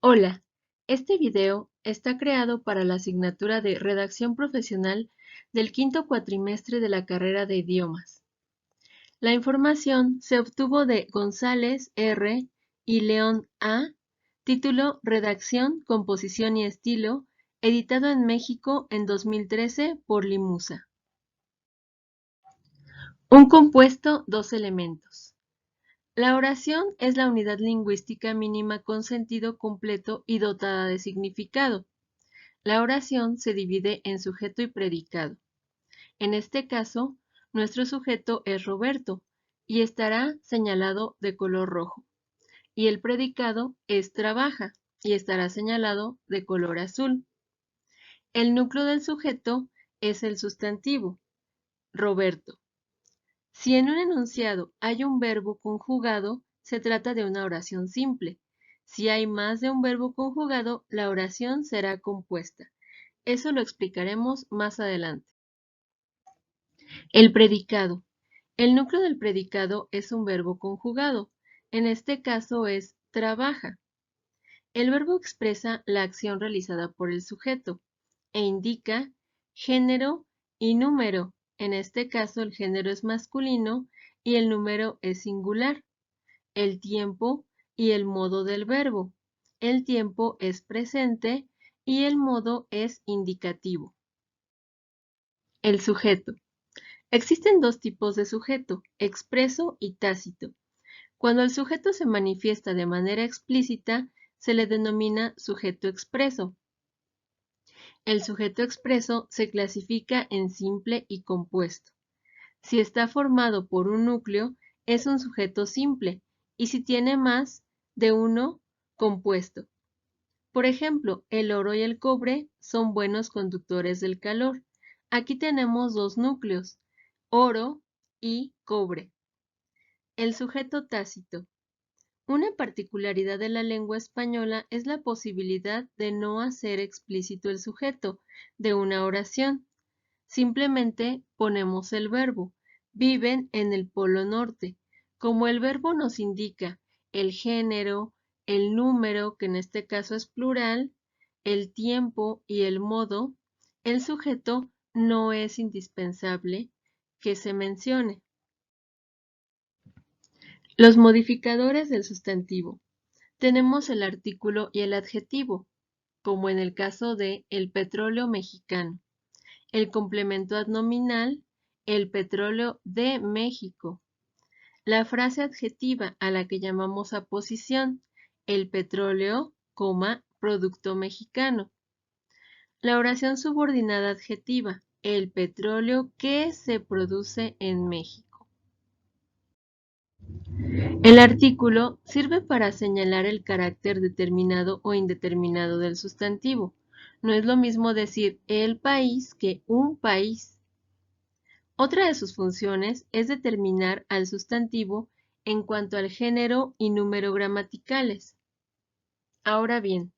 Hola, este video está creado para la asignatura de Redacción Profesional del quinto cuatrimestre de la carrera de Idiomas. La información se obtuvo de González R. y León A. Título Redacción, Composición y Estilo, editado en México en 2013 por Limusa. Un compuesto, dos elementos. La oración es la unidad lingüística mínima con sentido completo y dotada de significado. La oración se divide en sujeto y predicado. En este caso, nuestro sujeto es Roberto y estará señalado de color rojo. Y el predicado es trabaja y estará señalado de color azul. El núcleo del sujeto es el sustantivo, Roberto. Si en un enunciado hay un verbo conjugado, se trata de una oración simple. Si hay más de un verbo conjugado, la oración será compuesta. Eso lo explicaremos más adelante. El predicado. El núcleo del predicado es un verbo conjugado. En este caso es trabaja. El verbo expresa la acción realizada por el sujeto e indica género y número. En este caso el género es masculino y el número es singular. El tiempo y el modo del verbo. El tiempo es presente y el modo es indicativo. El sujeto. Existen dos tipos de sujeto, expreso y tácito. Cuando el sujeto se manifiesta de manera explícita, se le denomina sujeto expreso. El sujeto expreso se clasifica en simple y compuesto. Si está formado por un núcleo, es un sujeto simple, y si tiene más de uno, compuesto. Por ejemplo, el oro y el cobre son buenos conductores del calor. Aquí tenemos dos núcleos, oro y cobre. El sujeto tácito. Una particularidad de la lengua española es la posibilidad de no hacer explícito el sujeto de una oración. Simplemente ponemos el verbo. Viven en el Polo Norte. Como el verbo nos indica el género, el número, que en este caso es plural, el tiempo y el modo, el sujeto no es indispensable que se mencione. Los modificadores del sustantivo. Tenemos el artículo y el adjetivo, como en el caso de el petróleo mexicano. El complemento adnominal, el petróleo de México. La frase adjetiva a la que llamamos aposición, el petróleo, producto mexicano. La oración subordinada adjetiva, el petróleo que se produce en México. El artículo sirve para señalar el carácter determinado o indeterminado del sustantivo. No es lo mismo decir el país que un país. Otra de sus funciones es determinar al sustantivo en cuanto al género y número gramaticales. Ahora bien,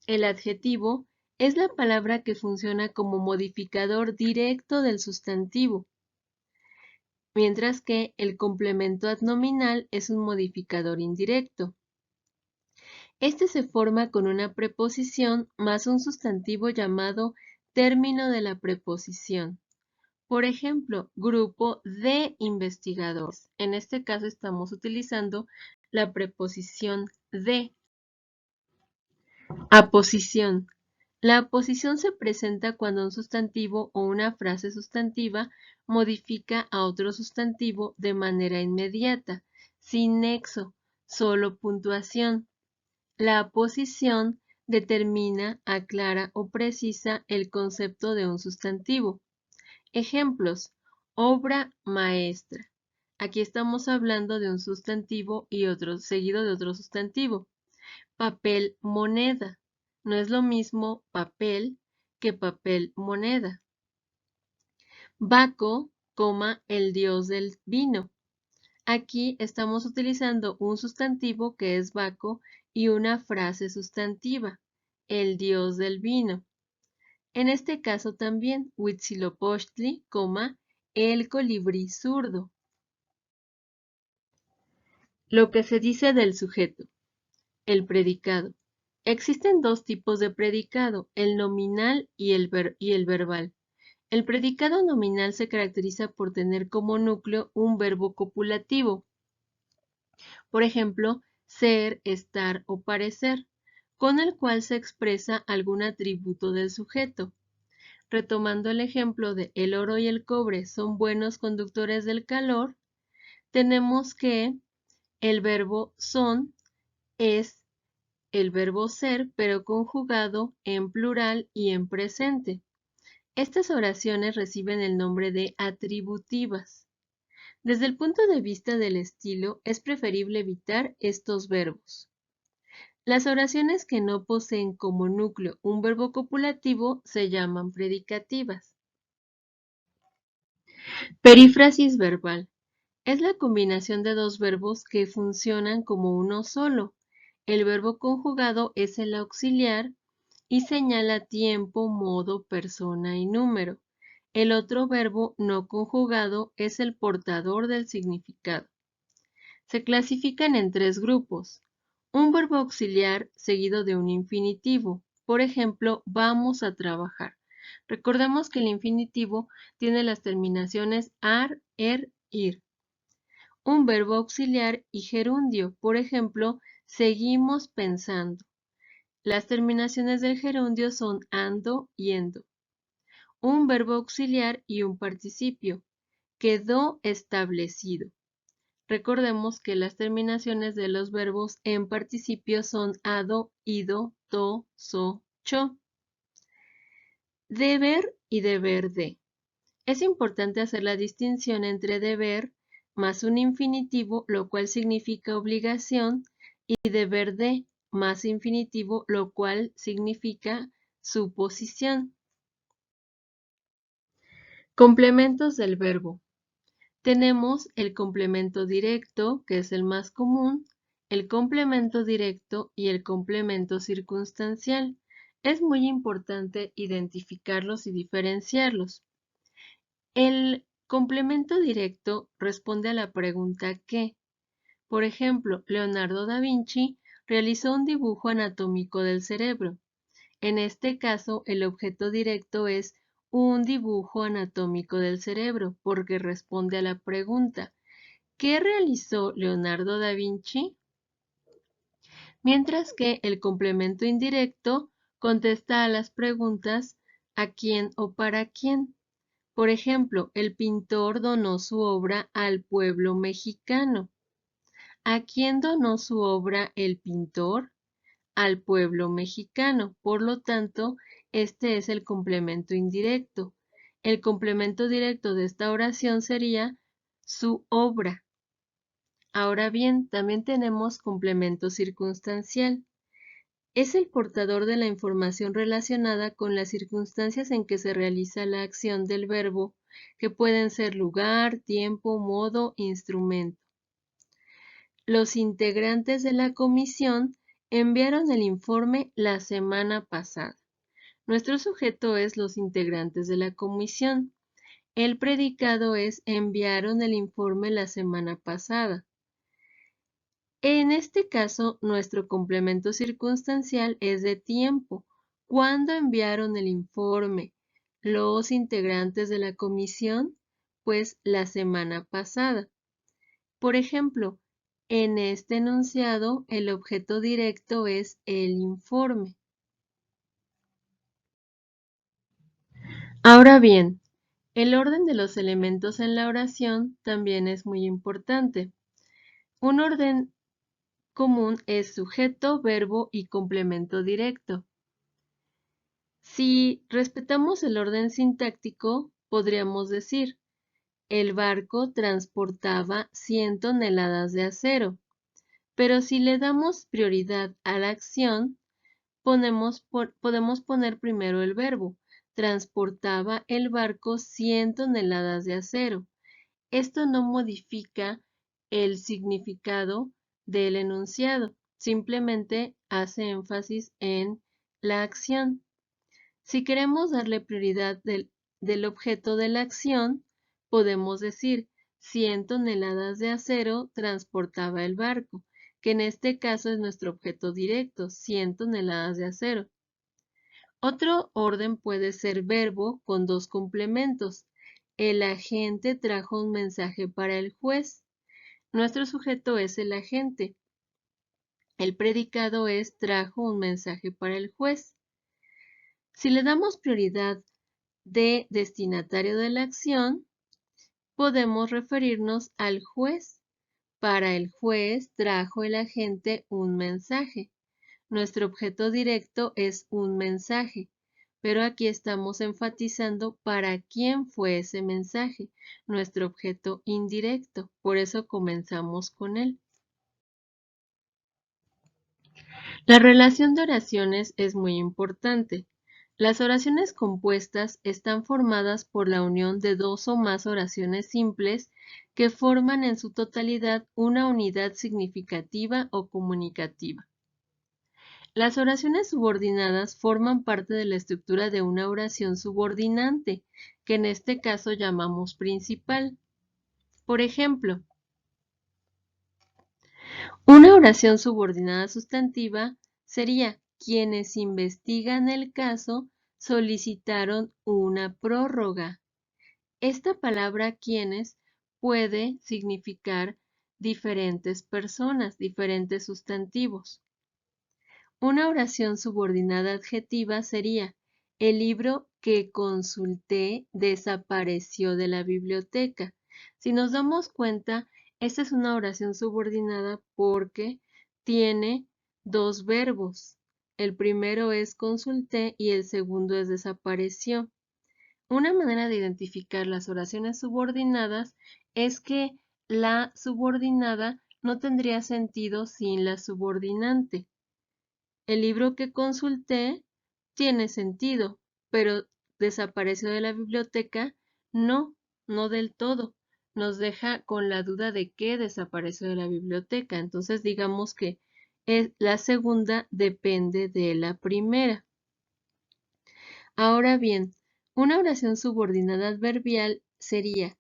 el adjetivo es la palabra que funciona como modificador directo del sustantivo, mientras que el complemento adnominal es un modificador indirecto. Este se forma con una preposición más un sustantivo llamado término de la preposición. Por ejemplo, grupo de investigadores. En este caso estamos utilizando la preposición de. Aposición. La aposición se presenta cuando un sustantivo o una frase sustantiva modifica a otro sustantivo de manera inmediata, sin nexo, solo puntuación. La aposición determina, aclara o precisa el concepto de un sustantivo. Ejemplos: obra maestra. Aquí estamos hablando de un sustantivo y otro seguido de otro sustantivo. Papel moneda. No es lo mismo papel que papel moneda. Baco, el dios del vino. Aquí estamos utilizando un sustantivo que es Baco y una frase sustantiva, el dios del vino. En este caso también, Huitzilopochtli, el colibrí zurdo. Lo que se dice del sujeto. El predicado. Existen dos tipos de predicado, el nominal y el verbal. El predicado nominal se caracteriza por tener como núcleo un verbo copulativo, por ejemplo, ser, estar o parecer, con el cual se expresa algún atributo del sujeto. Retomando el ejemplo de el oro y el cobre son buenos conductores del calor, tenemos que el verbo son es el verbo ser, pero conjugado en plural y en presente. Estas oraciones reciben el nombre de atributivas. Desde el punto de vista del estilo, es preferible evitar estos verbos. Las oraciones que no poseen como núcleo un verbo copulativo se llaman predicativas. Perífrasis verbal. Es la combinación de dos verbos que funcionan como uno solo. El verbo conjugado es el auxiliar y señala tiempo, modo, persona y número. El otro verbo no conjugado es el portador del significado. Se clasifican en tres grupos. Un verbo auxiliar seguido de un infinitivo. Por ejemplo, vamos a trabajar. Recordemos que el infinitivo tiene las terminaciones ar, ir. Un verbo auxiliar y gerundio. Por ejemplo, seguimos pensando. Las terminaciones del gerundio son ando, yendo. Un verbo auxiliar y un participio. Quedó establecido. Recordemos que las terminaciones de los verbos en participio son ado, ido, to, so, cho. Deber y deber de. Es importante hacer la distinción entre deber más un infinitivo, lo cual significa obligación, y deber de más infinitivo, lo cual significa suposición. Complementos del verbo. Tenemos el complemento directo, que es el más común, el complemento directo y el complemento circunstancial. Es muy importante identificarlos y diferenciarlos. El complemento directo responde a la pregunta ¿qué? Por ejemplo, Leonardo da Vinci realizó un dibujo anatómico del cerebro. En este caso, el objeto directo es un dibujo anatómico del cerebro, porque responde a la pregunta ¿qué realizó Leonardo da Vinci? Mientras que el complemento indirecto contesta a las preguntas ¿a quién o para quién? Por ejemplo, el pintor donó su obra al pueblo mexicano. ¿A quién donó su obra el pintor? Al pueblo mexicano. Por lo tanto, este es el complemento indirecto. El complemento directo de esta oración sería su obra. Ahora bien, también tenemos complemento circunstancial. Es el portador de la información relacionada con las circunstancias en que se realiza la acción del verbo, que pueden ser lugar, tiempo, modo, instrumento. Los integrantes de la comisión enviaron el informe la semana pasada. Nuestro sujeto es los integrantes de la comisión. El predicado es enviaron el informe la semana pasada. En este caso, nuestro complemento circunstancial es de tiempo. ¿Cuándo enviaron el informe los integrantes de la comisión? Pues la semana pasada. Por ejemplo, en este enunciado, el objeto directo es el informe. Ahora bien, el orden de los elementos en la oración también es muy importante. Un orden común es sujeto, verbo y complemento directo. Si respetamos el orden sintáctico, podríamos decir, el barco transportaba 100 toneladas de acero, pero si le damos prioridad a la acción, podemos poner primero el verbo. Transportaba el barco 100 toneladas de acero. Esto no modifica el significado del enunciado, simplemente hace énfasis en la acción. Si queremos darle prioridad del objeto de la acción, podemos decir 100 toneladas de acero transportaba el barco. que en este caso es nuestro objeto directo, 100 toneladas de acero. Otro orden puede ser verbo con dos complementos. El agente trajo un mensaje para el juez. Nuestro sujeto es el agente. El predicado es trajo un mensaje para el juez. Si le damos prioridad de destinatario de la acción, podemos referirnos al juez. Para el juez trajo el agente un mensaje. Nuestro objeto directo es un mensaje, pero aquí estamos enfatizando para quién fue ese mensaje, nuestro objeto indirecto. Por eso comenzamos con él. La relación de oraciones es muy importante. Las oraciones compuestas están formadas por la unión de dos o más oraciones simples que forman en su totalidad una unidad significativa o comunicativa. Las oraciones subordinadas forman parte de la estructura de una oración subordinante, que en este caso llamamos principal. Por ejemplo, una oración subordinada sustantiva sería: quienes investigan el caso solicitaron una prórroga. Esta palabra quienes puede significar diferentes personas, diferentes sustantivos. Una oración subordinada adjetiva sería: el libro que consulté desapareció de la biblioteca. Si nos damos cuenta, esta es una oración subordinada porque tiene dos verbos. El primero es consulté y el segundo es desapareció. Una manera de identificar las oraciones subordinadas es que la subordinada no tendría sentido sin la subordinante. El libro que consulté tiene sentido, pero desapareció de la biblioteca, no, no del todo. Nos deja con la duda de qué desapareció de la biblioteca. Entonces digamos que la segunda depende de la primera. Ahora bien, una oración subordinada adverbial sería: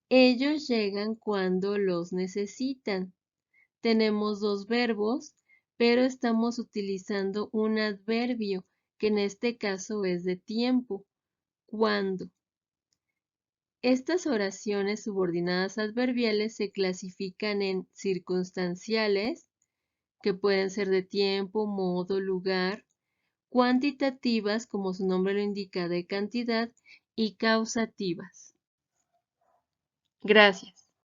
ellos llegan cuando los necesitan. Tenemos dos verbos, pero estamos utilizando un adverbio, que en este caso es de tiempo. ¿Cuándo? Estas oraciones subordinadas adverbiales se clasifican en circunstanciales, que pueden ser de tiempo, modo, lugar; cuantitativas, como su nombre lo indica, de cantidad; y causativas. Gracias.